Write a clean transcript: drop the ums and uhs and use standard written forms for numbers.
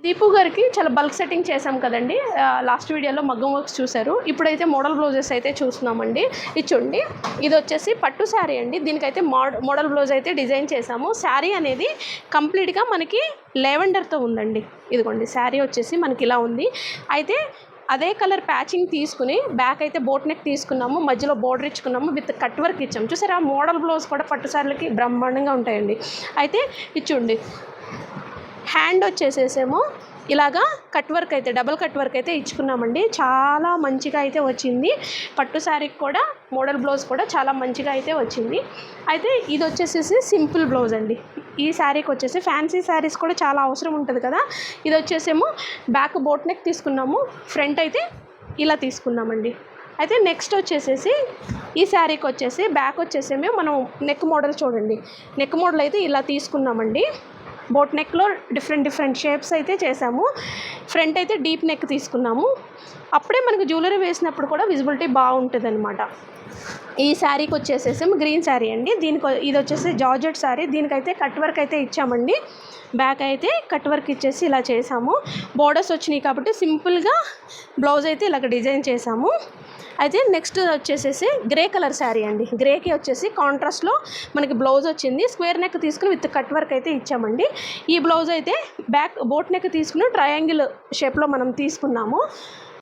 దీపు గారికి చాలా bulk setting చేసాం కదండి. లాస్ట్ వీడియోలో మగ్గం వర్క్స్ చూశారు. ఇప్పుడైతే మోడల్ బ్లౌజెస్ అయితే చూస్తున్నామండి. ఇచ్చండి, ఇది వచ్చేసి పట్టు శారీ అండి. దీనికైతే మోడల్ బ్లౌజ్ అయితే డిజైన్ చేసాము. శారీ అనేది కంప్లీట్గా మనకి లెవెండర్తో ఉందండి. ఇదిగోండి, శారీ వచ్చేసి మనకి ఇలా ఉంది. అయితే అదే కలర్ ప్యాచింగ్ తీసుకుని బ్యాక్ అయితే బోట్ నెక్ తీసుకున్నాము, మధ్యలో బోర్డర్ ఇచ్చుకున్నాము, విత్ కట్ వర్క్ ఇచ్చాము. చూసారా, మోడల్ బ్లౌజ్ కూడా పట్టు శారీలకి బ్రహ్మాండంగా ఉంటాయండి. అయితే ఇచ్చండి, హ్యాండ్ వచ్చేసేమో ఇలాగా కట్ వర్క్ అయితే డబల్ కట్ వర్క్ అయితే ఇచ్చుకున్నామండి. చాలా మంచిగా అయితే వచ్చింది. పట్టు శారీకి కూడా మోడల్ బ్లౌజ్ కూడా చాలా మంచిగా అయితే వచ్చింది. అయితే ఇది వచ్చేసేసి సింపుల్ బ్లౌజ్ అండి. ఈ శారీకి వచ్చేసి ఫ్యాన్సీ శారీస్ కూడా చాలా అవసరం ఉంటుంది కదా. ఇది వచ్చేసేమో బ్యాక్ బోట్ నెక్ తీసుకున్నాము, ఫ్రంట్ అయితే ఇలా తీసుకున్నామండి. అయితే నెక్స్ట్ వచ్చేసేసి ఈ శారీకి వచ్చేసి బ్యాక్ వచ్చేసేమో మనం నెక్ మోడల్ చూడండి. నెక్ మోడల్ అయితే ఇలా తీసుకున్నామండి. బోట్ నెక్లో డిఫరెంట్ షేప్స్ అయితే చేసాము. ఫ్రంట్ అయితే డీప్ నెక్ తీసుకున్నాము. అప్పుడే మనకు జ్యువెలరీ వేసినప్పుడు కూడా విజిబిలిటీ బాగుంటుంది అనమాట. ఈ శారీకి వచ్చేసేసి గ్రీన్ శారీ అండి. ఇది వచ్చేసి జార్జెట్ శారీ. దీనికైతే కట్ వర్క్ అయితే ఇచ్చామండి. బ్యాక్ అయితే కట్ వర్క్ ఇచ్చేసి ఇలా చేసాము. బోర్డర్స్ వచ్చినాయి కాబట్టి సింపుల్గా బ్లౌజ్ అయితే ఇలాగ డిజైన్ చేసాము. అయితే నెక్స్ట్ వచ్చేసేసి గ్రే కలర్ శారీ అండి. గ్రేకి వచ్చేసి కాంట్రాస్ట్లో మనకి బ్లౌజ్ వచ్చింది. స్క్వేర్ నెక్ తీసుకుని విత్ కట్ వర్క్ అయితే ఇచ్చామండి. ఈ బ్లౌజ్ అయితే బ్యాక్ బోట్ నెక్ తీసుకుని ట్రయాంగిల్ షేప్లో మనం తీసుకున్నాము.